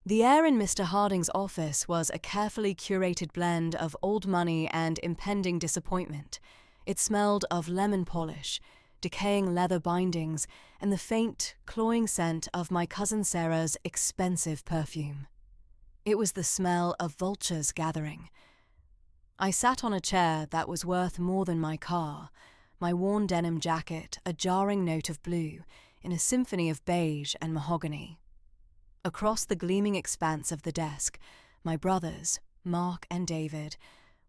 The air in Mr. Harding's office was a carefully curated blend of old money and impending disappointment. It smelled of lemon polish, decaying leather bindings, and the faint, cloying scent of my cousin Sarah's expensive perfume. It was the smell of vultures gathering. I sat on a chair that was worth more than my car, my worn denim jacket a jarring note of blue in a symphony of beige and mahogany. Across the gleaming expanse of the desk, my brothers, Mark and David,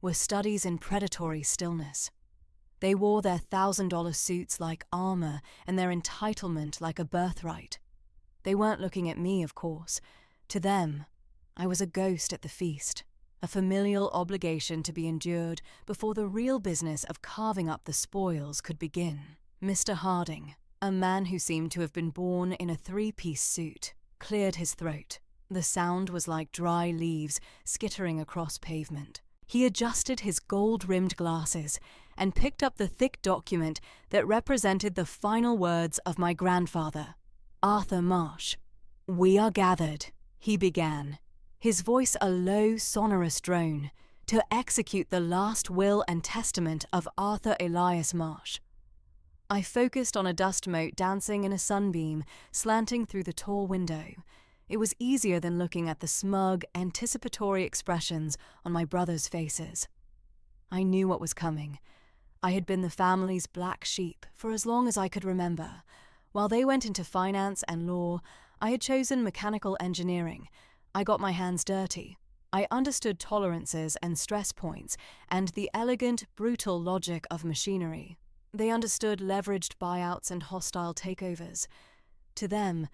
were studies in predatory stillness. They wore their $1,000 suits like armor and their entitlement like a birthright. They weren't looking at me, of course. To them, I was a ghost at the feast, a familial obligation to be endured before the real business of carving up the spoils could begin. Mr. Harding, a man who seemed to have been born in a three-piece suit, cleared his throat. The sound was like dry leaves skittering across pavement. He adjusted his gold-rimmed glasses and picked up the thick document that represented the final words of my grandfather, Arthur Marsh. "We are gathered," he began, his voice a low, sonorous drone, "to execute the last will and testament of Arthur Elias Marsh." I focused on a dust mote dancing in a sunbeam slanting through the tall window. It was easier than looking at the smug, anticipatory expressions on my brothers' faces. I knew what was coming. I had been the family's black sheep for as long as I could remember. While they went into finance and law, I had chosen mechanical engineering. I got my hands dirty. I understood tolerances and stress points and the elegant, brutal logic of machinery. They understood leveraged buyouts and hostile takeovers. To them,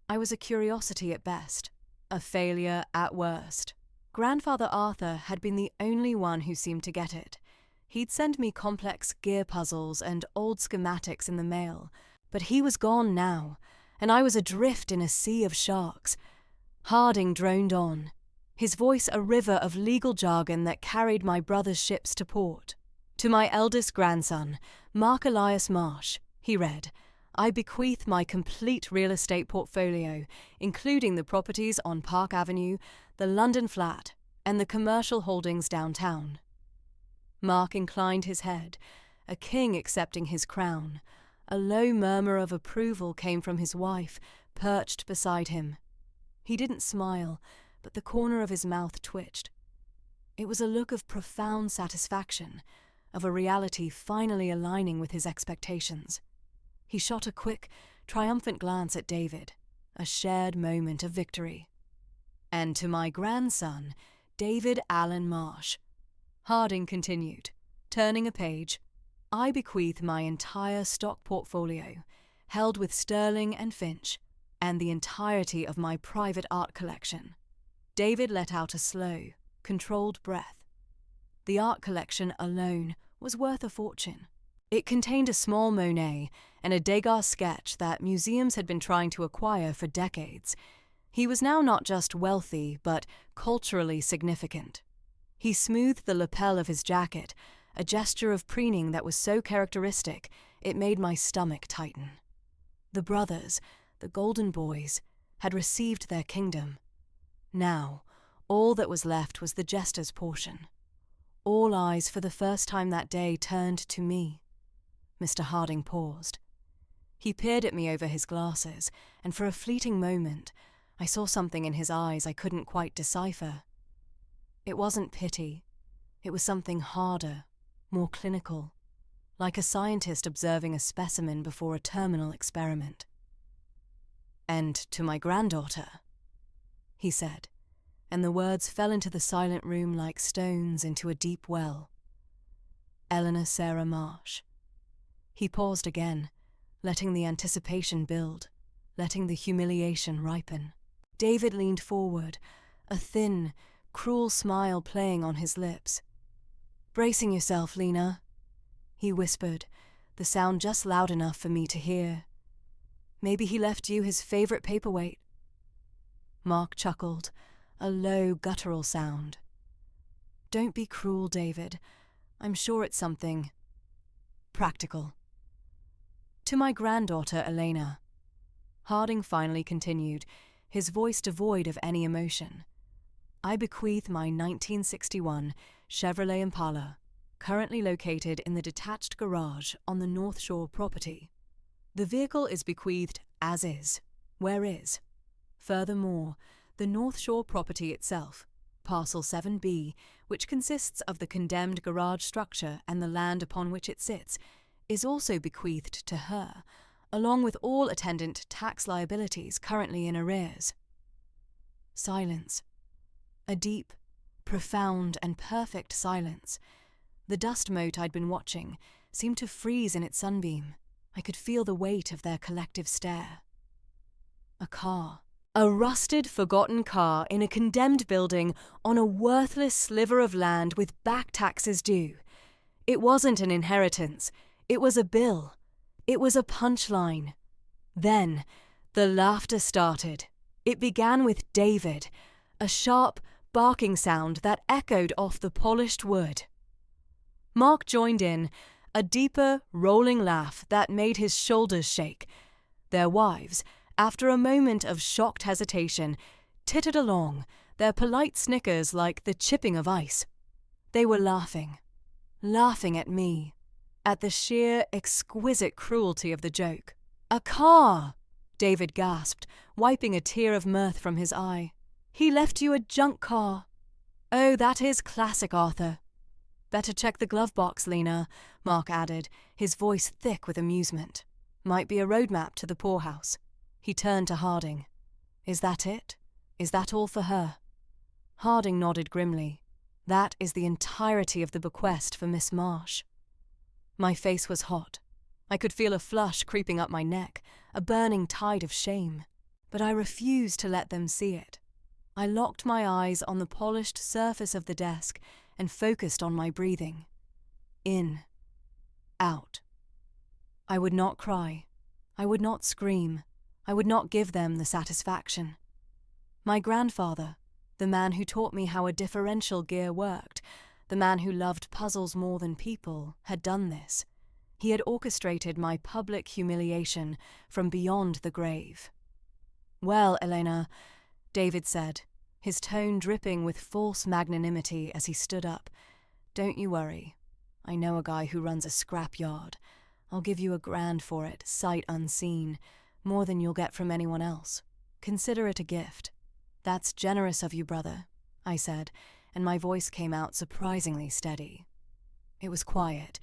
I was a curiosity at best, a failure at worst. Grandfather Arthur had been the only one who seemed to get it. He'd send me complex gear puzzles and old schematics in the mail, but he was gone now, and I was adrift in a sea of sharks. Harding droned on, his voice a river of legal jargon that carried my brother's ships to port. "To my eldest grandson, Mark Elias Marsh," he read, "I bequeath my complete real estate portfolio, including the properties on Park Avenue, the London flat, and the commercial holdings downtown." Mark inclined his head, a king accepting his crown. A low murmur of approval came from his wife, perched beside him. He didn't smile, but the corner of his mouth twitched. It was a look of profound satisfaction, of a reality finally aligning with his expectations. He shot a quick, triumphant glance at David, a shared moment of victory. "And to my grandson, David Allen Marsh," Harding continued, turning a page, "I bequeath my entire stock portfolio, held with Sterling and Finch, and the entirety of my private art collection." David let out a slow, controlled breath. The art collection alone was worth a fortune. It contained a small Monet and a Degas sketch that museums had been trying to acquire for decades. He was now not just wealthy, but culturally significant. He smoothed the lapel of his jacket, a gesture of preening that was so characteristic it made my stomach tighten. The brothers, the golden boys, had received their kingdom. Now, all that was left was the jester's portion. All eyes for the first time that day turned to me. Mr. Harding paused. He peered at me over his glasses, and for a fleeting moment, I saw something in his eyes I couldn't quite decipher. It wasn't pity. It was something harder, more clinical, like a scientist observing a specimen before a terminal experiment. "And to my granddaughter," he said, and the words fell into the silent room like stones into a deep well. "Eleanor Sarah Marsh." He paused again, letting the anticipation build, letting the humiliation ripen. David leaned forward, a thin, cruel smile playing on his lips. "Bracing yourself, Lena," he whispered, the sound just loud enough for me to hear. "Maybe he left you his favorite paperweight." Mark chuckled, a low, guttural sound. "Don't be cruel, David. I'm sure it's something practical." "To my granddaughter, Elena," Harding finally continued, his voice devoid of any emotion. I bequeath my 1961 Chevrolet Impala, currently located in the detached garage on the North Shore property. The vehicle is bequeathed as is, where is. Furthermore, the North Shore property itself, Parcel 7B, which consists of the condemned garage structure and the land upon which it sits, is also bequeathed to her, along with all attendant tax liabilities currently in arrears. Silence. A deep, profound, and perfect silence. The dust mote I'd been watching seemed to freeze in its sunbeam. I could feel the weight of their collective stare. A car. A rusted, forgotten car in a condemned building on a worthless sliver of land with back taxes due. It wasn't an inheritance. It was a bill. It was a punchline. Then, the laughter started. It began with David, a sharp, barking sound that echoed off the polished wood. Mark joined in, a deeper, rolling laugh that made his shoulders shake. Their wives, after a moment of shocked hesitation, tittered along, their polite snickers like the chipping of ice. They were laughing at me, at the sheer, exquisite cruelty of the joke. "A car!" David gasped, wiping a tear of mirth from his eye. "He left you a junk car." "Oh, that is classic Arthur." "Better check the glove box, Lena," Mark added, his voice thick with amusement. "Might be a road map to the poorhouse." He turned to Harding. "Is that it? Is that all for her?" Harding nodded grimly. "That is the entirety of the bequest for Miss Marsh." My face was hot. I could feel a flush creeping up my neck, a burning tide of shame. But I refused to let them see it. I locked my eyes on the polished surface of the desk and focused on my breathing. In. Out. I would not cry. I would not scream. I would not give them the satisfaction. My grandfather, the man who taught me how a differential gear worked, the man who loved puzzles more than people, had done this. He had orchestrated my public humiliation from beyond the grave. "Well, Elena," David said, his tone dripping with false magnanimity as he stood up, "don't you worry. I know a guy who runs a scrap yard. I'll give you $1,000 for it, sight unseen, more than you'll get from anyone else. Consider it a gift." "That's generous of you, brother," I said, and my voice came out surprisingly steady. It was quiet,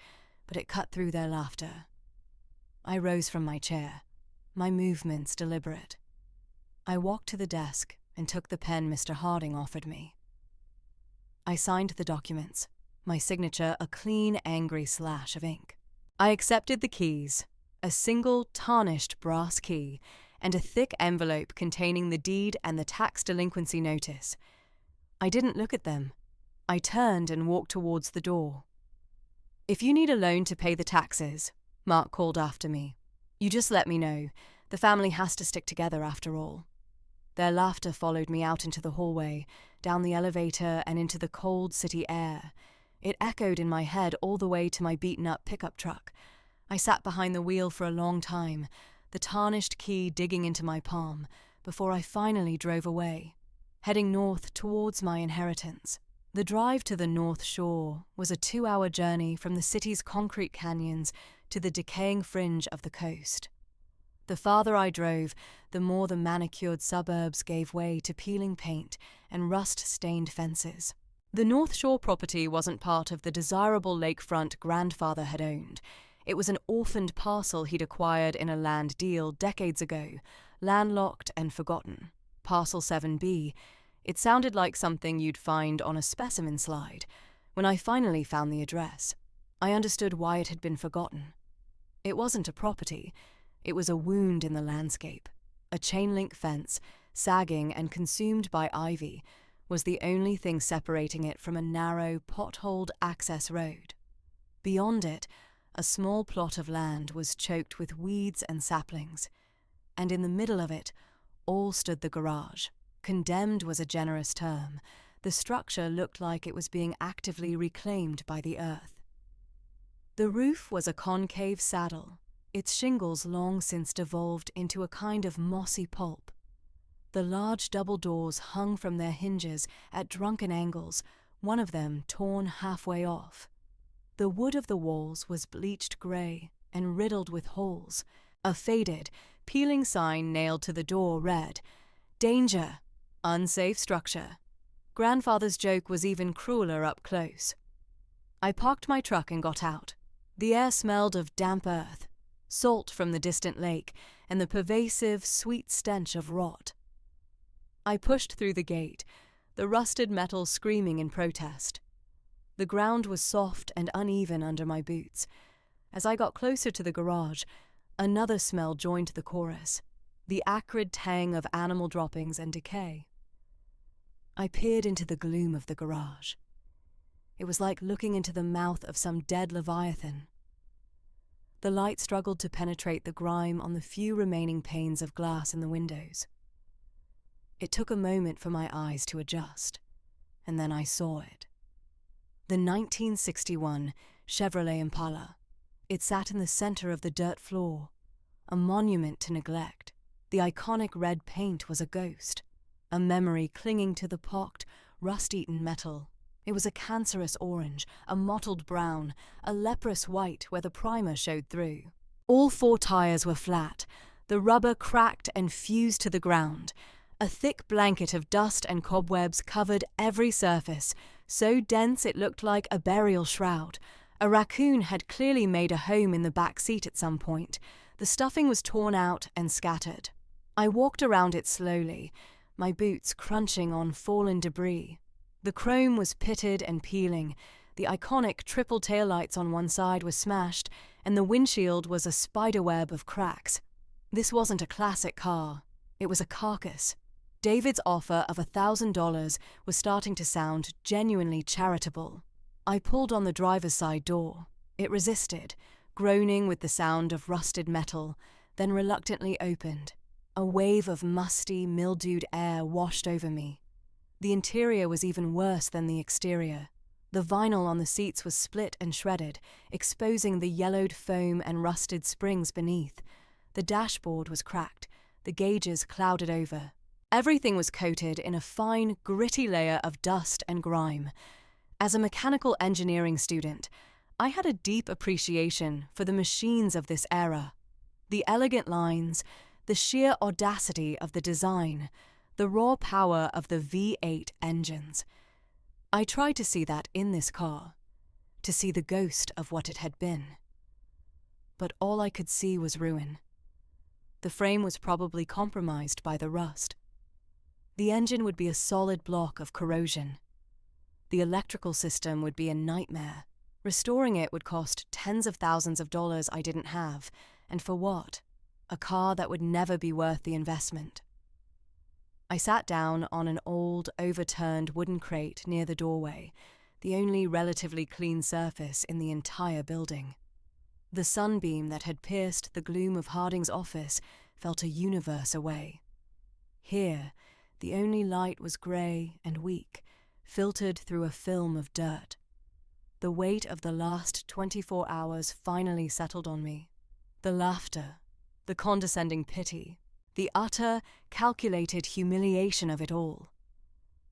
but it cut through their laughter. I rose from my chair, my movements deliberate. I walked to the desk and took the pen Mr. Harding offered me. I signed the documents, my signature a clean, angry slash of ink. I accepted the keys, a single tarnished brass key, and a thick envelope containing the deed and the tax delinquency notice. I didn't look at them. I turned and walked towards the door. "If you need a loan to pay the taxes," Mark called after me, "you just let me know. The family has to stick together after all." Their laughter followed me out into the hallway, down the elevator and into the cold city air. It echoed in my head all the way to my beaten-up pickup truck. I sat behind the wheel for a long time, the tarnished key digging into my palm, before I finally drove away, heading north towards my inheritance. The drive to the North Shore was a 2-hour journey from the city's concrete canyons to the decaying fringe of the coast. The farther I drove, the more the manicured suburbs gave way to peeling paint and rust-stained fences. The North Shore property wasn't part of the desirable lakefront grandfather had owned. It was an orphaned parcel he'd acquired in a land deal decades ago, landlocked and forgotten. Parcel 7B. It sounded like something you'd find on a specimen slide. When I finally found the address, I understood why it had been forgotten. It wasn't a property. It was a wound in the landscape. A chain-link fence, sagging and consumed by ivy, was the only thing separating it from a narrow, potholed access road. Beyond it, a small plot of land was choked with weeds and saplings, and in the middle of it all stood the garage. Condemned was a generous term. The structure looked like it was being actively reclaimed by the earth. The roof was a concave saddle, its shingles long since devolved into a kind of mossy pulp. The large double doors hung from their hinges at drunken angles, one of them torn halfway off. The wood of the walls was bleached grey and riddled with holes. A faded, peeling sign nailed to the door read, "Danger! Unsafe structure." Grandfather's joke was even crueler up close. I parked my truck and got out. The air smelled of damp earth, salt from the distant lake, and the pervasive, sweet stench of rot. I pushed through the gate, the rusted metal screaming in protest. The ground was soft and uneven under my boots. As I got closer to the garage, another smell joined the chorus, the acrid tang of animal droppings and decay. I peered into the gloom of the garage. It was like looking into the mouth of some dead leviathan. The light struggled to penetrate the grime on the few remaining panes of glass in the windows. It took a moment for my eyes to adjust, and then I saw it. The 1961 Chevrolet Impala. It sat in the center of the dirt floor, a monument to neglect. The iconic red paint was a ghost, a memory clinging to the pocked, rust-eaten metal. It was a cancerous orange, a mottled brown, a leprous white where the primer showed through. All four tires were flat, the rubber cracked and fused to the ground. A thick blanket of dust and cobwebs covered every surface, so dense it looked like a burial shroud. A raccoon had clearly made a home in the back seat at some point. The stuffing was torn out and scattered. I walked around it slowly, my boots crunching on fallen debris. The chrome was pitted and peeling, the iconic triple taillights on one side were smashed, and the windshield was a spiderweb of cracks. This wasn't a classic car, it was a carcass. David's offer of $1,000 was starting to sound genuinely charitable. I pulled on the driver's side door. It resisted, groaning with the sound of rusted metal, then reluctantly opened. A wave of musty, mildewed air washed over me. The interior was even worse than the exterior. The vinyl on the seats was split and shredded, exposing the yellowed foam and rusted springs beneath. The dashboard was cracked, the gauges clouded over. Everything was coated in a fine, gritty layer of dust and grime. As a mechanical engineering student, I had a deep appreciation for the machines of this era. The elegant lines, the sheer audacity of the design, the raw power of the V8 engines. I tried to see that in this car, to see the ghost of what it had been. But all I could see was ruin. The frame was probably compromised by the rust. The engine would be a solid block of corrosion. The electrical system would be a nightmare. Restoring it would cost tens of thousands of dollars I didn't have, and for what? A car that would never be worth the investment. I sat down on an old, overturned wooden crate near the doorway, the only relatively clean surface in the entire building. The sunbeam that had pierced the gloom of Harding's office felt a universe away. Here, the only light was grey and weak, filtered through a film of dirt. The weight of the last 24 hours finally settled on me. The laughter, the condescending pity, the utter, calculated humiliation of it all.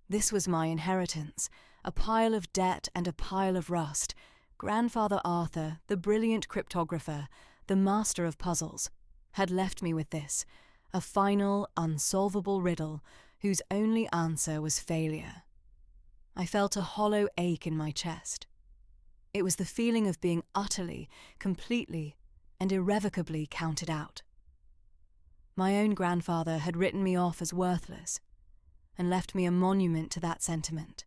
This was my inheritance, a pile of debt and a pile of rust. Grandfather Arthur, the brilliant cryptographer, the master of puzzles, had left me with this, a final, unsolvable riddle whose only answer was failure. I felt a hollow ache in my chest. It was the feeling of being utterly, completely, and irrevocably counted out. My own grandfather had written me off as worthless, and left me a monument to that sentiment.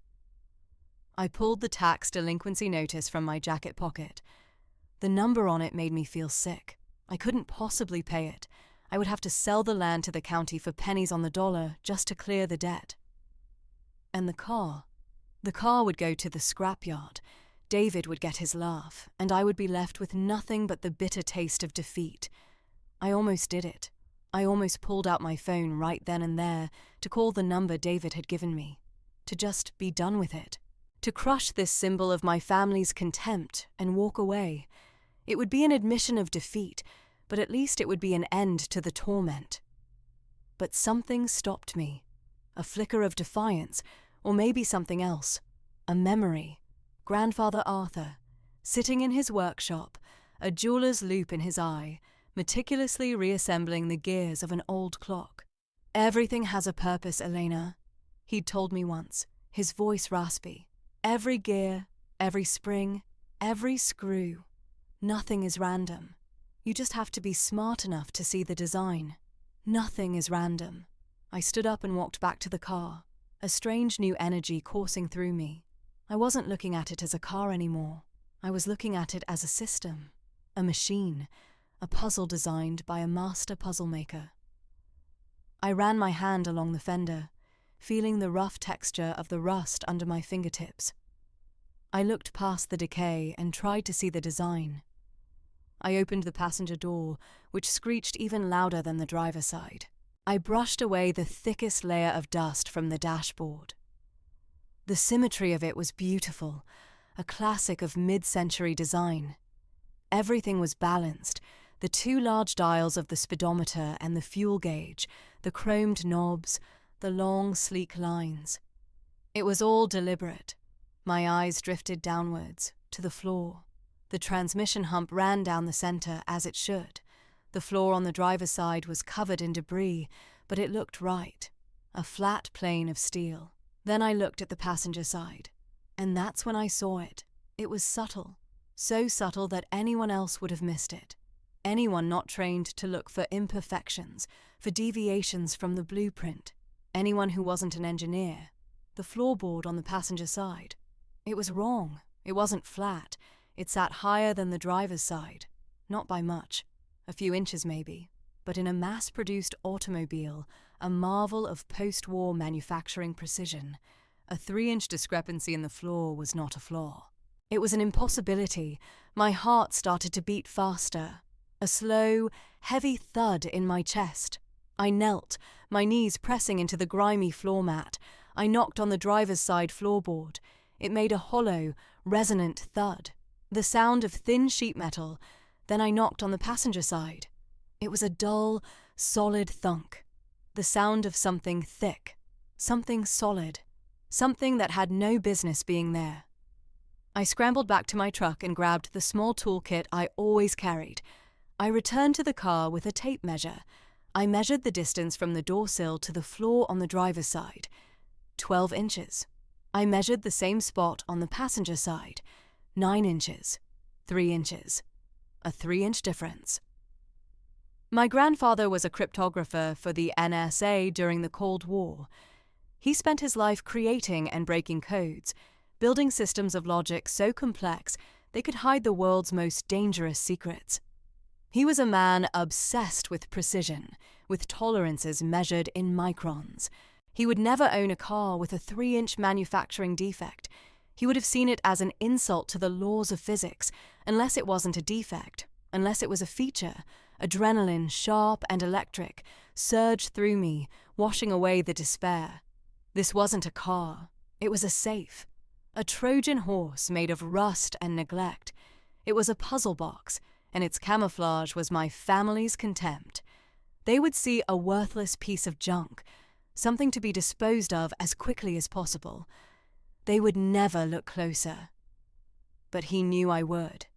I pulled the tax delinquency notice from my jacket pocket. The number on it made me feel sick. I couldn't possibly pay it. I would have to sell the land to the county for pennies on the dollar just to clear the debt. And the car would go to the scrapyard. David would get his laugh, and I would be left with nothing but the bitter taste of defeat. I almost did it. I almost pulled out my phone right then and there to call the number David had given me, to just be done with it, to crush this symbol of my family's contempt and walk away. It would be an admission of defeat, but at least it would be an end to the torment. But something stopped me. A flicker of defiance, or maybe something else. A memory. Grandfather Arthur, sitting in his workshop, a jeweler's loop in his eye, meticulously reassembling the gears of an old clock. "Everything has a purpose, Elena," he'd told me once, his voice raspy. "Every gear, every spring, every screw. Nothing is random. You just have to be smart enough to see the design. Nothing is random." I stood up and walked back to the car, a strange new energy coursing through me. I wasn't looking at it as a car anymore. I was looking at it as a system, a machine, a puzzle designed by a master puzzle maker. I ran my hand along the fender, feeling the rough texture of the rust under my fingertips. I looked past the decay and tried to see the design. I opened the passenger door, which screeched even louder than the driver's side. I brushed away the thickest layer of dust from the dashboard. The symmetry of it was beautiful, a classic of mid-century design. Everything was balanced, the two large dials of the speedometer and the fuel gauge, the chromed knobs, the long, sleek lines. It was all deliberate. My eyes drifted downwards, to the floor. The transmission hump ran down the center as it should. The floor on the driver's side was covered in debris, but it looked right. A flat plane of steel. Then I looked at the passenger side, and that's when I saw it. It was subtle, so subtle that anyone else would have missed it. Anyone not trained to look for imperfections, for deviations from the blueprint. Anyone who wasn't an engineer. The floorboard on the passenger side. It was wrong. It wasn't flat. It sat higher than the driver's side. Not by much. A few inches maybe. But in a mass-produced automobile, a marvel of post-war manufacturing precision, a 3-inch discrepancy in the floor was not a flaw. It was an impossibility. My heart started to beat faster. A slow, heavy thud in my chest. I knelt, my knees pressing into the grimy floor mat. I knocked on the driver's side floorboard. It made a hollow, resonant thud. The sound of thin sheet metal. Then I knocked on the passenger side. It was a dull, solid thunk. The sound of something thick, something solid, something that had no business being there. I scrambled back to my truck and grabbed the small toolkit I always carried. I returned to the car with a tape measure. I measured the distance from the door sill to the floor on the driver's side. 12 inches. I measured the same spot on the passenger side. 9 inches. 3 inches. A 3-inch difference. My grandfather was a cryptographer for the NSA during the Cold War. He spent his life creating and breaking codes, building systems of logic so complex they could hide the world's most dangerous secrets. He was a man obsessed with precision, with tolerances measured in microns. He would never own a car with a 3-inch manufacturing defect. He would have seen it as an insult to the laws of physics, unless it wasn't a defect, unless it was a feature. Adrenaline, sharp and electric, surged through me, washing away the despair. This wasn't a car. It was a safe. A Trojan horse made of rust and neglect. It was a puzzle box, and its camouflage was my family's contempt. They would see a worthless piece of junk, something to be disposed of as quickly as possible. They would never look closer. But he knew I would.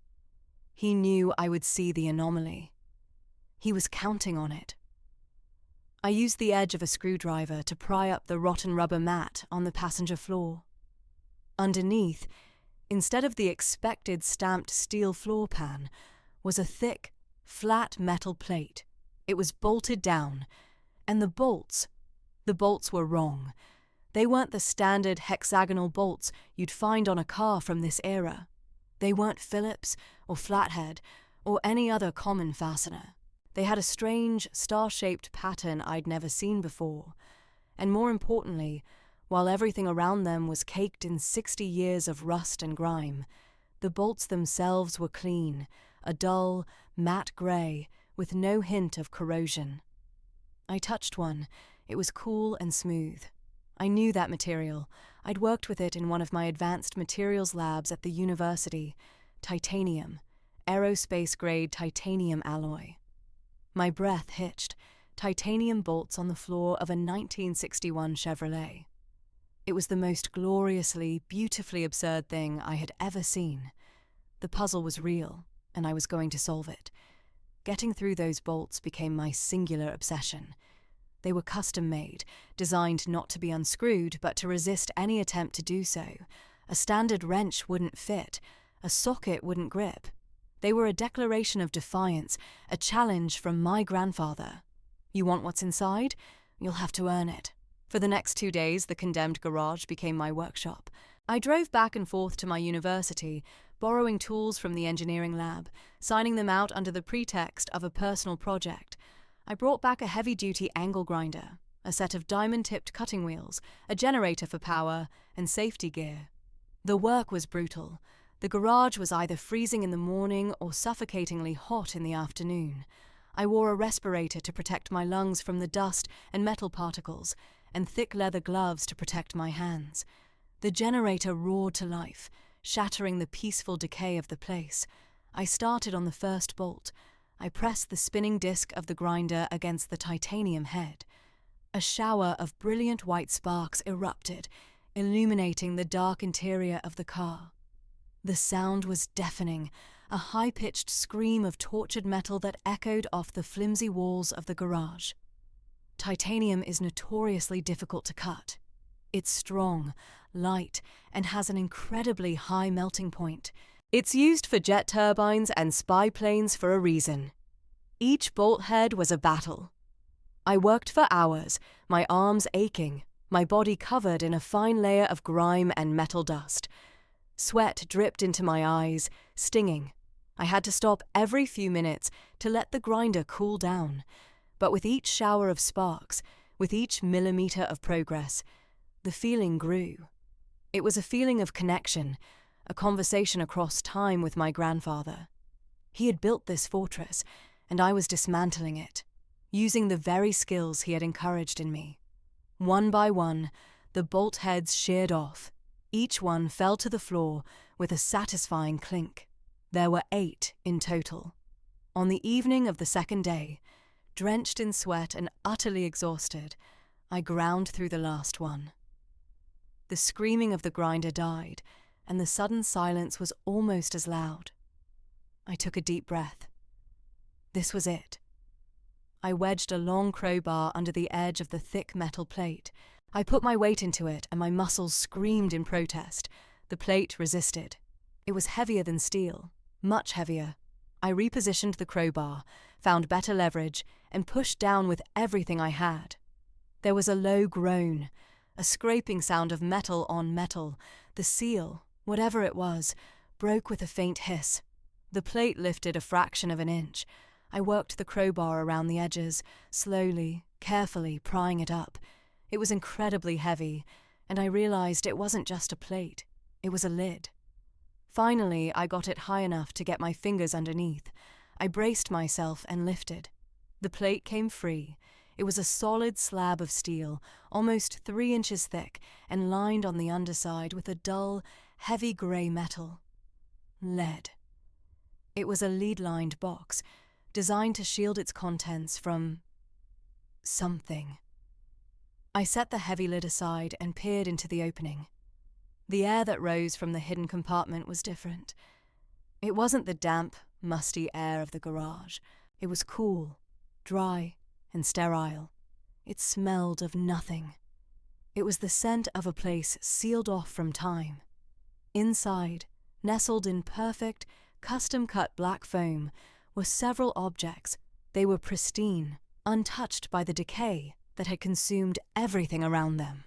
He knew I would see the anomaly. He was counting on it. I used the edge of a screwdriver to pry up the rotten rubber mat on the passenger floor. Underneath, instead of the expected stamped steel floor pan, was a thick, flat metal plate. It was bolted down, and the bolts were wrong. They weren't the standard hexagonal bolts you'd find on a car from this era. They weren't Phillips or flathead or any other common fastener. They had a strange, star-shaped pattern I'd never seen before, and more importantly, while everything around them was caked in 60 years of rust and grime, the bolts themselves were clean, a dull, matte grey, with no hint of corrosion. I touched one. It was cool and smooth. I knew that material. I'd worked with it in one of my advanced materials labs at the university. Titanium. Aerospace-grade titanium alloy. My breath hitched. titanium bolts on the floor of a 1961 Chevrolet. It was the most gloriously, beautifully absurd thing I had ever seen. The puzzle was real, and I was going to solve it. Getting through those bolts became my singular obsession. They were custom-made, designed not to be unscrewed, but to resist any attempt to do so. A standard wrench wouldn't fit. A socket wouldn't grip. They were a declaration of defiance, a challenge from my grandfather. You want what's inside? You'll have to earn it. For the next 2 days, the condemned garage became my workshop. I drove back and forth to my university, borrowing tools from the engineering lab, signing them out under the pretext of a personal project. I brought back a heavy-duty angle grinder, a set of diamond-tipped cutting wheels, a generator for power, and safety gear. The work was brutal. The garage was either freezing in the morning or suffocatingly hot in the afternoon. I wore a respirator to protect my lungs from the dust and metal particles, and thick leather gloves to protect my hands. The generator roared to life, shattering the peaceful decay of the place. I started on the first bolt. I pressed the spinning disc of the grinder against the titanium head. A shower of brilliant white sparks erupted, illuminating the dark interior of the car. The sound was deafening, a high-pitched scream of tortured metal that echoed off the flimsy walls of the garage. Titanium is notoriously difficult to cut. It's strong, light, and has an incredibly high melting point. It's used for jet turbines and spy planes for a reason. Each bolt head was a battle. I worked for hours, my arms aching, my body covered in a fine layer of grime and metal dust. Sweat dripped into my eyes, stinging. I had to stop every few minutes to let the grinder cool down. But with each shower of sparks, with each millimeter of progress, the feeling grew. It was a feeling of connection, a conversation across time with my grandfather. He had built this fortress, and I was dismantling it, using the very skills he had encouraged in me. One by one, the bolt heads sheared off. Each one fell to the floor with a satisfying clink. There were 8 in total. On the evening of the second day, drenched in sweat and utterly exhausted, I ground through the last one. The screaming of the grinder died, and the sudden silence was almost as loud. I took a deep breath. This was it. I wedged a long crowbar under the edge of the thick metal plate. I put my weight into it, and my muscles screamed in protest. The plate resisted. It was heavier than steel, much heavier. I repositioned the crowbar, found better leverage, and pushed down with everything I had. There was a low groan, a scraping sound of metal on metal. The seal, whatever it was, broke with a faint hiss. The plate lifted a fraction of an inch. I worked the crowbar around the edges, slowly, carefully, prying it up. It was incredibly heavy, and I realized it wasn't just a plate. It was a lid. Finally, I got it high enough to get my fingers underneath. I braced myself and lifted. The plate came free. It was a solid slab of steel, almost 3 inches thick, and lined on the underside with a dull, heavy grey metal. Lead. It was a lead-lined box, designed to shield its contents from something. I set the heavy lid aside and peered into the opening. The air that rose from the hidden compartment was different. It wasn't the damp, musty air of the garage. It was cool, dry, and sterile. It smelled of nothing. It was the scent of a place sealed off from time. Inside, nestled in perfect, custom-cut black foam, were several objects. They were pristine, untouched by the decay that had consumed everything around them.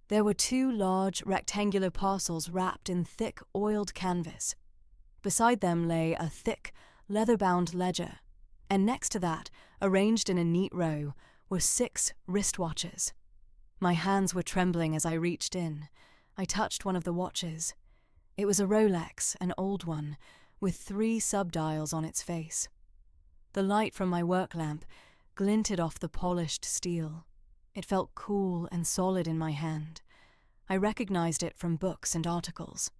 There were 2 large, rectangular parcels wrapped in thick, oiled canvas. Beside them lay a thick, leather-bound ledger, and next to that, arranged in a neat row, were 6 wristwatches. My hands were trembling as I reached in. I touched one of the watches. It was a Rolex, an old one, with 3 subdials on its face. The light from my work lamp glinted off the polished steel. It felt cool and solid in my hand. I recognized it from books and articles.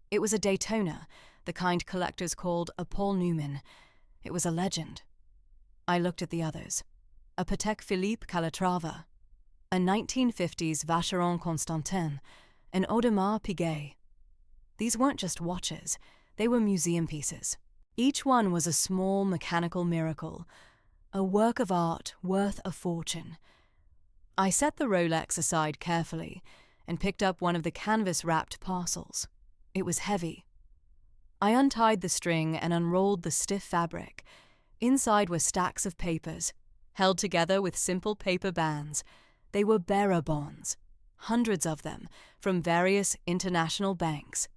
It was a Daytona, the kind collectors called a Paul Newman. It was a legend. I looked at the others. a Patek Philippe Calatrava, a 1950s Vacheron Constantin, an Audemars Piguet. These weren't just watches, they were museum pieces. Each one was a small mechanical miracle, a work of art worth a fortune. I set the Rolex aside carefully and picked up one of the canvas-wrapped parcels. It was heavy. I untied the string and unrolled the stiff fabric. Inside were stacks of papers, held together with simple paper bands. They were bearer bonds, hundreds of them, from various international banks.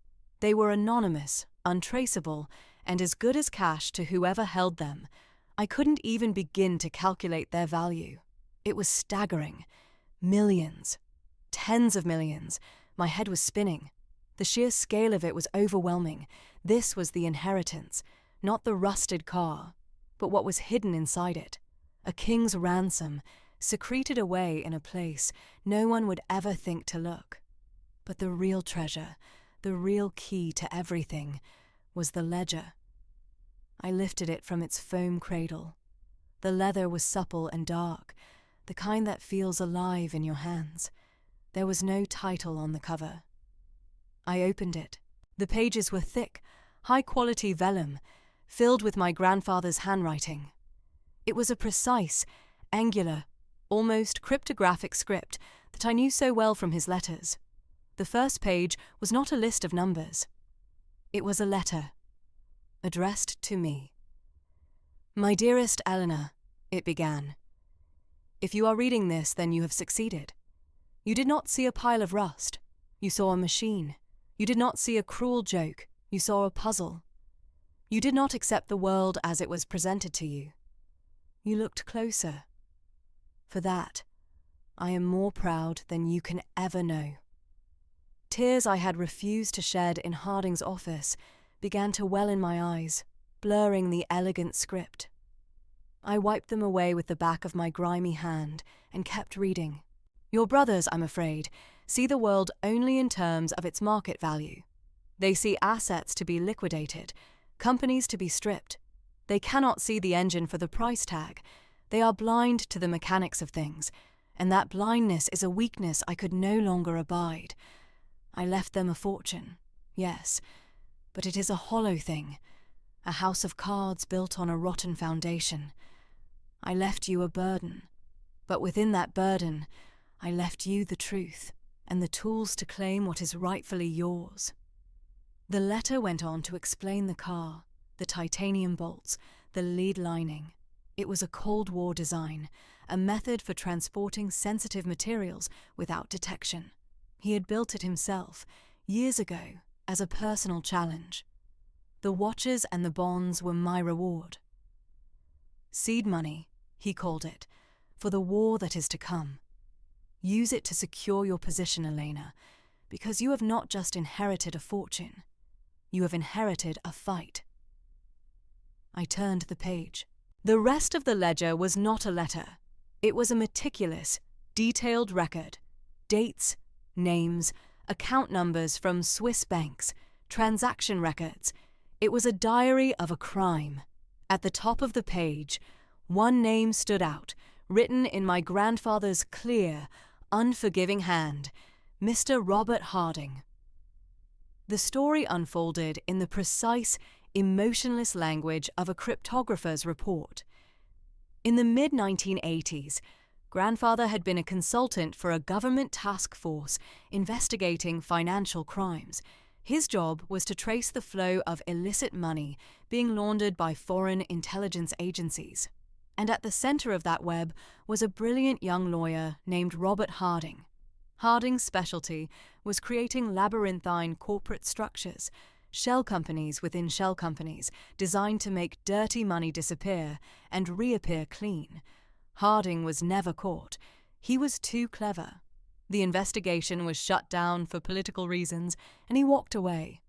They were anonymous, untraceable, and as good as cash to whoever held them. I couldn't even begin to calculate their value. It was staggering. Millions. Tens of millions. My head was spinning. The sheer scale of it was overwhelming. This was the inheritance, not the rusted car, but what was hidden inside it. A king's ransom, secreted away in a place no one would ever think to look. But the real treasure, the real key to everything, was the ledger. I lifted it from its foam cradle. The leather was supple and dark, the kind that feels alive in your hands. There was no title on the cover. I opened it. The pages were thick, high-quality vellum, filled with my grandfather's handwriting. It was a precise, angular, almost cryptographic script that I knew so well from his letters. The first page was not a list of numbers. It was a letter, addressed to me. "My dearest Eleanor," it began. "If you are reading this, then you have succeeded. You did not see a pile of rust. You saw a machine. You did not see a cruel joke. You saw a puzzle. You did not accept the world as it was presented to you. You looked closer. For that, I am more proud than you can ever know." Tears I had refused to shed in Harding's office began to well in my eyes, blurring the elegant script. I wiped them away with the back of my grimy hand and kept reading. "Your brothers, I'm afraid, see the world only in terms of its market value. They see assets to be liquidated, companies to be stripped. They cannot see the engine for the price tag. They are blind to the mechanics of things, and that blindness is a weakness I could no longer abide. I left them a fortune, yes, but it is a hollow thing, a house of cards built on a rotten foundation. I left you a burden, but within that burden, I left you the truth and the tools to claim what is rightfully yours." The letter went on to explain the car, the titanium bolts, the lead lining. It was a Cold War design, a method for transporting sensitive materials without detection. He had built it himself, years ago, as a personal challenge. The watches and the bonds were my reward. "Seed money," he called it, "for the war that is to come. Use it to secure your position, Elena, because you have not just inherited a fortune. You have inherited a fight." I turned the page. The rest of the ledger was not a letter. It was a meticulous, detailed record. Dates, names, account numbers from Swiss banks, transaction records. It was a diary of a crime. At the top of the page, one name stood out, written in my grandfather's clear, unforgiving hand, Mr. Robert Harding. The story unfolded in the precise, emotionless language of a cryptographer's report. In the mid-1980s, Grandfather had been a consultant for a government task force investigating financial crimes. His job was to trace the flow of illicit money being laundered by foreign intelligence agencies. And at the center of that web was a brilliant young lawyer named Robert Harding. Harding's specialty was creating labyrinthine corporate structures, shell companies within shell companies, designed to make dirty money disappear and reappear clean. Harding was never caught. He was too clever. The investigation was shut down for political reasons, and he walked away.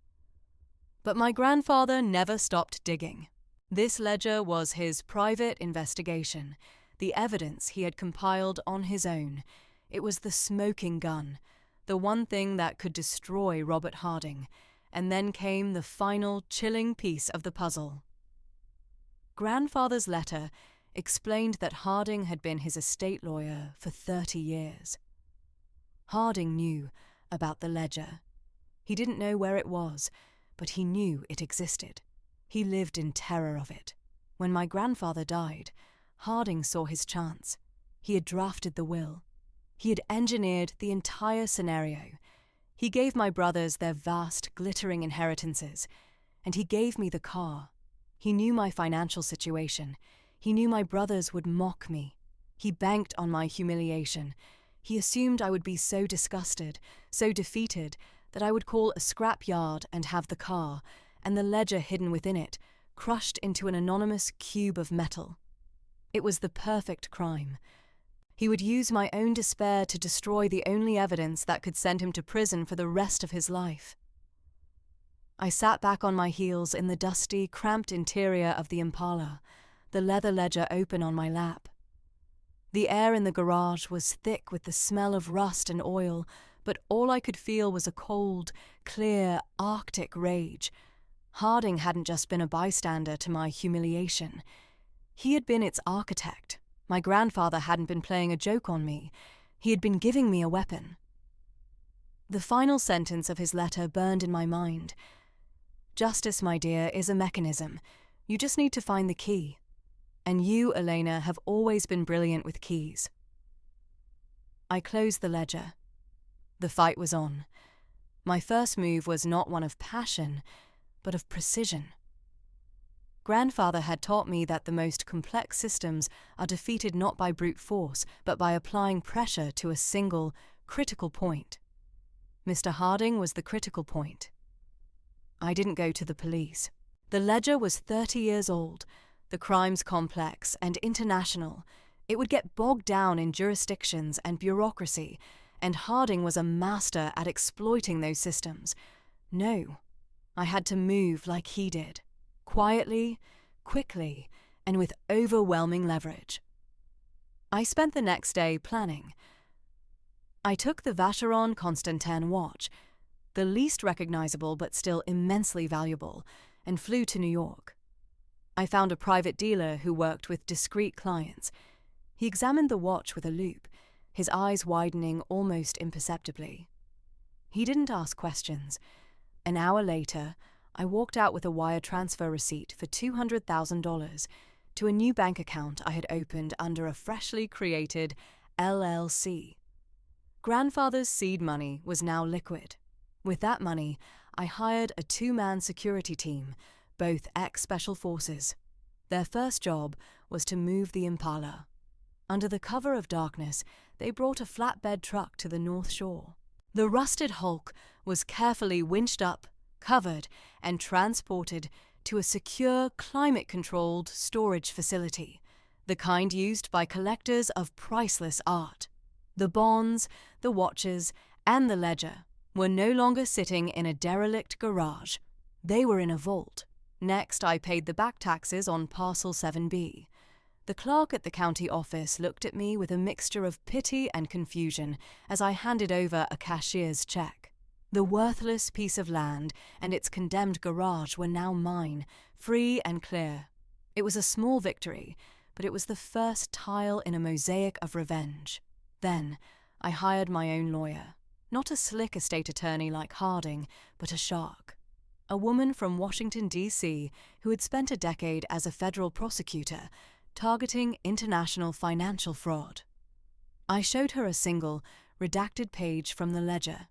But my grandfather never stopped digging. This ledger was his private investigation, the evidence he had compiled on his own. It was the smoking gun, the one thing that could destroy Robert Harding. And then came the final chilling piece of the puzzle. Grandfather's letter explained that Harding had been his estate lawyer for 30 years. Harding knew about the ledger. He didn't know where it was, but he knew it existed. He lived in terror of it. When my grandfather died, Harding saw his chance. He had drafted the will. He had engineered the entire scenario. He gave my brothers their vast, glittering inheritances, and he gave me the car. He knew my financial situation. He knew my brothers would mock me. He banked on my humiliation. He assumed I would be so disgusted, so defeated, that I would call a scrap yard and have the car, and the ledger hidden within it, crushed into an anonymous cube of metal. It was the perfect crime. He would use my own despair to destroy the only evidence that could send him to prison for the rest of his life. I sat back on my heels in the dusty, cramped interior of the Impala, the leather ledger open on my lap. The air in the garage was thick with the smell of rust and oil, but all I could feel was a cold, clear, Arctic rage. Harding hadn't just been a bystander to my humiliation. He had been its architect. My grandfather hadn't been playing a joke on me. He had been giving me a weapon. The final sentence of his letter burned in my mind. Justice, my dear, is a mechanism. You just need to find the key. And you, Elena, have always been brilliant with keys. I closed the ledger. The fight was on. My first move was not one of passion, but of precision. Grandfather had taught me that the most complex systems are defeated not by brute force, but by applying pressure to a single, critical point. Mr. Harding was the critical point. I didn't go to the police. The ledger was 30 years old, the crimes complex and international. It would get bogged down in jurisdictions and bureaucracy, and Harding was a master at exploiting those systems. No, I had to move like he did, quietly, quickly, and with overwhelming leverage. I spent the next day planning. I took the Vacheron Constantin watch, the least recognizable but still immensely valuable, and flew to New York. I found a private dealer who worked with discreet clients. He examined the watch with a loupe, his eyes widening almost imperceptibly. He didn't ask questions. An hour later, I walked out with a wire transfer receipt for $200,000 to a new bank account I had opened under a freshly created LLC. Grandfather's seed money was now liquid. With that money, I hired a 2-man security team, both ex-Special Forces. Their first job was to move the Impala. Under the cover of darkness, they brought a flatbed truck to the North Shore. The rusted hulk was carefully winched up, covered, and transported to a secure, climate-controlled storage facility, the kind used by collectors of priceless art. The bonds, the watches, and the ledger were no longer sitting in a derelict garage. They were in a vault. Next, I paid the back taxes on Parcel 7B. The clerk at the county office looked at me with a mixture of pity and confusion as I handed over a cashier's check. The worthless piece of land and its condemned garage were now mine, free and clear. It was a small victory, but it was the first tile in a mosaic of revenge. Then, I hired my own lawyer. Not a slick estate attorney like Harding, but a shark. A woman from Washington, D.C., who had spent a decade as a federal prosecutor, targeting international financial fraud. I showed her a single, redacted page from the ledger.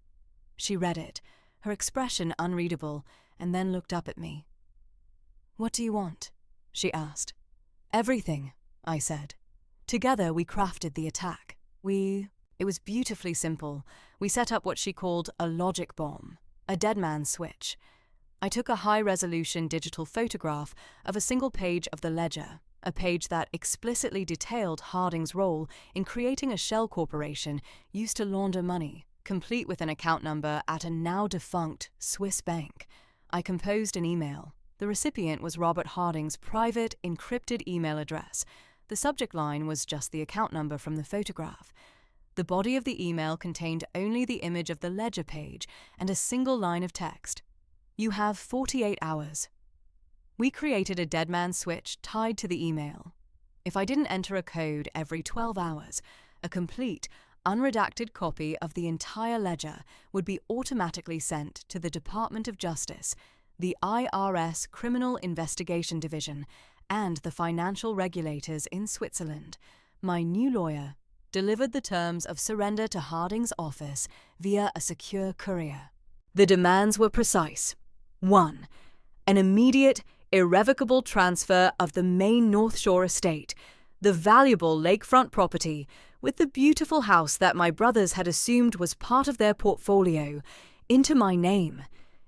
She read it, her expression unreadable, and then looked up at me. "What do you want?" she asked. "Everything," I said. Together we crafted the attack. It was beautifully simple. We set up what she called a logic bomb, a dead man's switch. I took a high-resolution digital photograph of a single page of the ledger, a page that explicitly detailed Harding's role in creating a shell corporation used to launder money, complete with an account number at a now-defunct Swiss bank. I composed an email. The recipient was Robert Harding's private, encrypted email address. The subject line was just the account number from the photograph. The body of the email contained only the image of the ledger page and a single line of text. "You have 48 hours. We created a dead man's switch tied to the email. If I didn't enter a code every 12 hours, a complete, unredacted copy of the entire ledger would be automatically sent to the Department of Justice, the IRS Criminal Investigation Division, and the financial regulators in Switzerland. My new lawyer delivered the terms of surrender to Harding's office via a secure courier. The demands were precise. 1. An immediate, irrevocable transfer of the main North Shore estate, the valuable lakefront property, with the beautiful house that my brothers had assumed was part of their portfolio, into my name.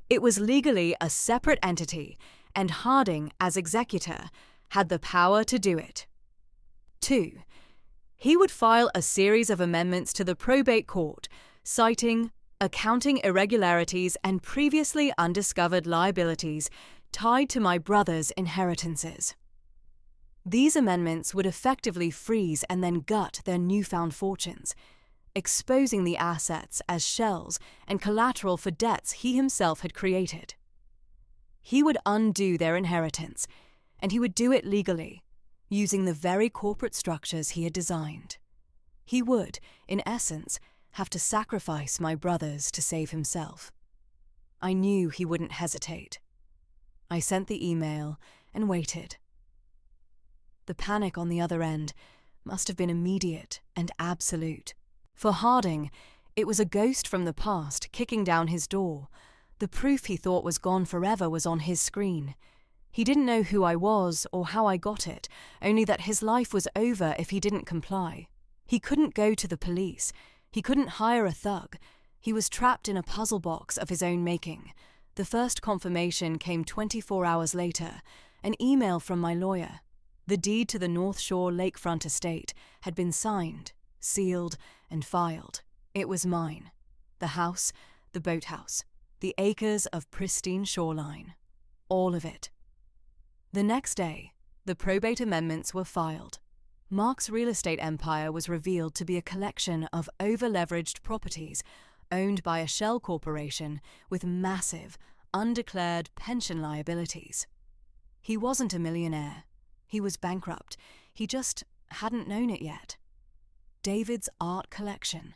It was legally a separate entity, and Harding, as executor, had the power to do it. 2. He would file a series of amendments to the probate court, citing accounting irregularities and previously undiscovered liabilities tied to my brothers' inheritances. These amendments would effectively freeze and then gut their newfound fortunes, exposing the assets as shells and collateral for debts he himself had created. He would undo their inheritance, and he would do it legally, using the very corporate structures he had designed. He would, in essence, have to sacrifice my brothers to save himself. I knew he wouldn't hesitate. I sent the email and waited. The panic on the other end must have been immediate and absolute. For Harding, it was a ghost from the past kicking down his door. The proof he thought was gone forever was on his screen. He didn't know who I was or how I got it, only that his life was over if he didn't comply. He couldn't go to the police. He couldn't hire a thug. He was trapped in a puzzle box of his own making. The first confirmation came 24 hours later, an email from my lawyer. The deed to the North Shore lakefront estate had been signed, sealed, and filed. It was mine. The house, the boathouse, the acres of pristine shoreline. All of it. The next day, the probate amendments were filed. Mark's real estate empire was revealed to be a collection of over-leveraged properties owned by a shell corporation with massive, undeclared pension liabilities. He wasn't a millionaire. He was bankrupt. He just hadn't known it yet. David's art collection.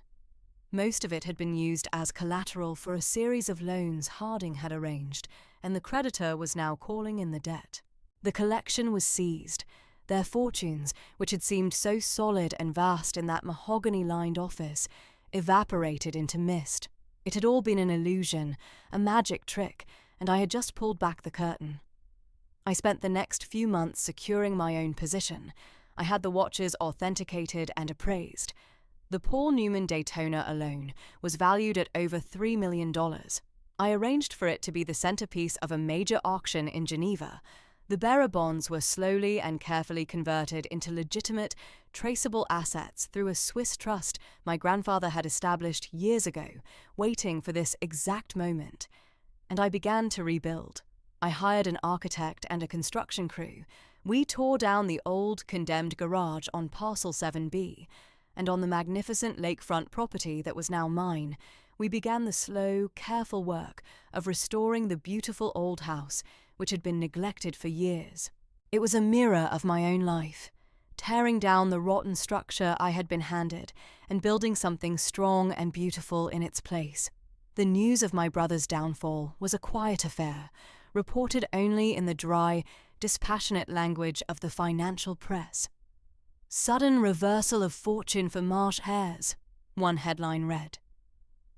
Most of it had been used as collateral for a series of loans Harding had arranged, and the creditor was now calling in the debt. The collection was seized. Their fortunes, which had seemed so solid and vast in that mahogany-lined office, evaporated into mist. It had all been an illusion, a magic trick, and I had just pulled back the curtain. I spent the next few months securing my own position. I had the watches authenticated and appraised. The Paul Newman Daytona alone was valued at over $3 million. I arranged for it to be the centerpiece of a major auction in Geneva. The bearer bonds were slowly and carefully converted into legitimate, traceable assets through a Swiss trust my grandfather had established years ago, waiting for this exact moment. And I began to rebuild. I hired an architect and a construction crew. We tore down the old, condemned garage on Parcel 7B, and on the magnificent lakefront property that was now mine, we began the slow, careful work of restoring the beautiful old house, which had been neglected for years. It was a mirror of my own life, tearing down the rotten structure I had been handed and building something strong and beautiful in its place. The news of my brother's downfall was a quiet affair, reported only in the dry, dispassionate language of the financial press. "Sudden reversal of fortune for Marsh Hares," one headline read.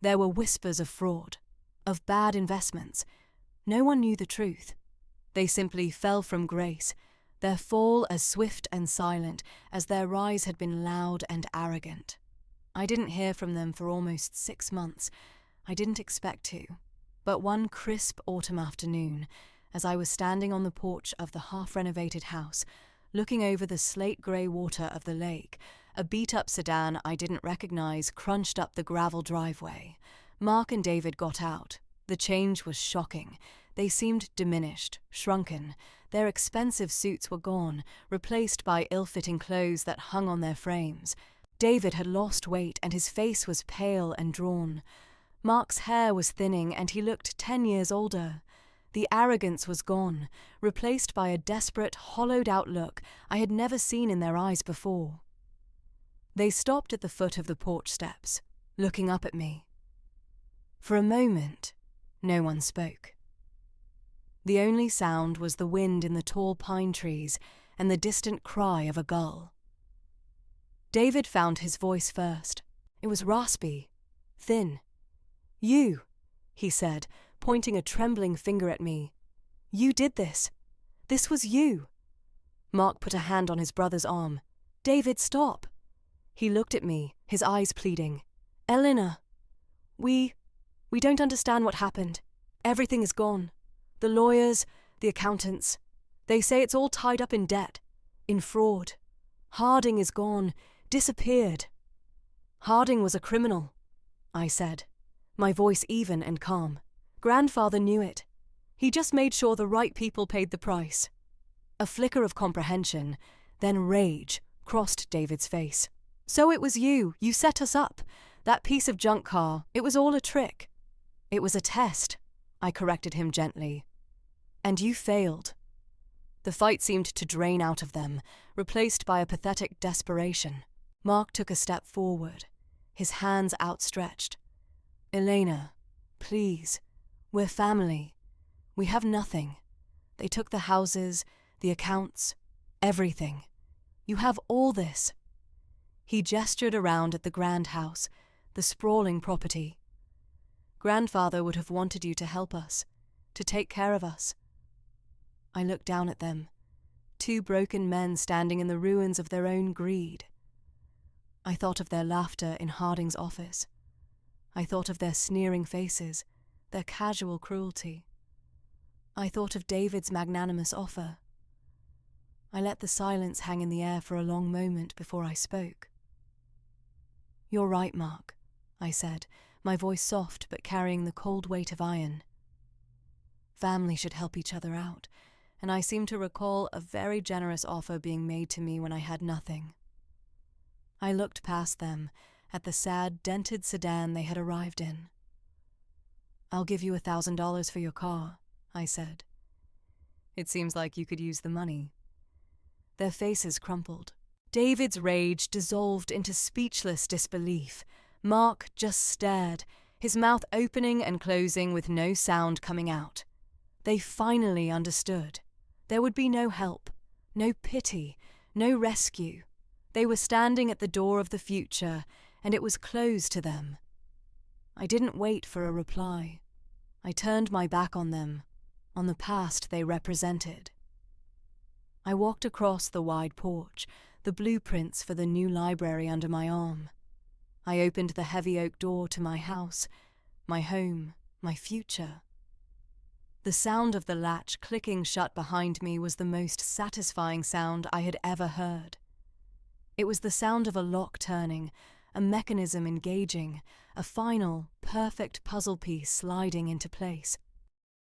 There were whispers of fraud, of bad investments. No one knew the truth. They simply fell from grace, their fall as swift and silent as their rise had been loud and arrogant. I didn't hear from them for almost 6 months. I didn't expect to. But one crisp autumn afternoon, as I was standing on the porch of the half-renovated house, looking over the slate-grey water of the lake, a beat-up sedan I didn't recognize crunched up the gravel driveway. Mark and David got out. The change was shocking. They seemed diminished, shrunken. Their expensive suits were gone, replaced by ill-fitting clothes that hung on their frames. David had lost weight and his face was pale and drawn. Mark's hair was thinning and he looked 10 years older. The arrogance was gone, replaced by a desperate, hollowed-out look I had never seen in their eyes before. They stopped at the foot of the porch steps, looking up at me. For a moment, no one spoke. The only sound was the wind in the tall pine trees and the distant cry of a gull. David found his voice first. It was raspy, thin. "You," he said, pointing a trembling finger at me. "You did this. This was you." Mark put a hand on his brother's arm. "David, stop." He looked at me, his eyes pleading. "Elena, we don't understand what happened. Everything is gone. The lawyers, the accountants, they say it's all tied up in debt, in fraud. Harding is gone, disappeared." "Harding was a criminal," I said, my voice even and calm. "Grandfather knew it. He just made sure the right people paid the price." A flicker of comprehension, then rage, crossed David's face. "So it was you. You set us up. That piece of junk car, it was all a trick." "It was a test," I corrected him gently. "And you failed." The fight seemed to drain out of them, replaced by a pathetic desperation. Mark took a step forward, his hands outstretched. "Elena, please, we're family. We have nothing. They took the houses, the accounts, everything. You have all this." He gestured around at the grand house, the sprawling property. "Grandfather would have wanted you to help us, to take care of us." I looked down at them, two broken men standing in the ruins of their own greed. I thought of their laughter in Harding's office. I thought of their sneering faces, their casual cruelty. I thought of David's magnanimous offer. I let the silence hang in the air for a long moment before I spoke. "You're right, Mark," I said, my voice soft but carrying the cold weight of iron. Family should help each other out, and I seem to recall a very generous offer being made to me when I had nothing. I looked past them, at the sad, dented sedan they had arrived in. "I'll give you $1,000 for your car," I said. "It seems like you could use the money." Their faces crumpled. David's rage dissolved into speechless disbelief. Mark just stared, his mouth opening and closing with no sound coming out. They finally understood. There would be no help, no pity, no rescue. They were standing at the door of the future, and it was closed to them. I didn't wait for a reply. I turned my back on them, on the past they represented. I walked across the wide porch, the blueprints for the new library under my arm. I opened the heavy oak door to my house, my home, my future. The sound of the latch clicking shut behind me was the most satisfying sound I had ever heard. It was the sound of a lock turning, a mechanism engaging, a final, perfect puzzle piece sliding into place.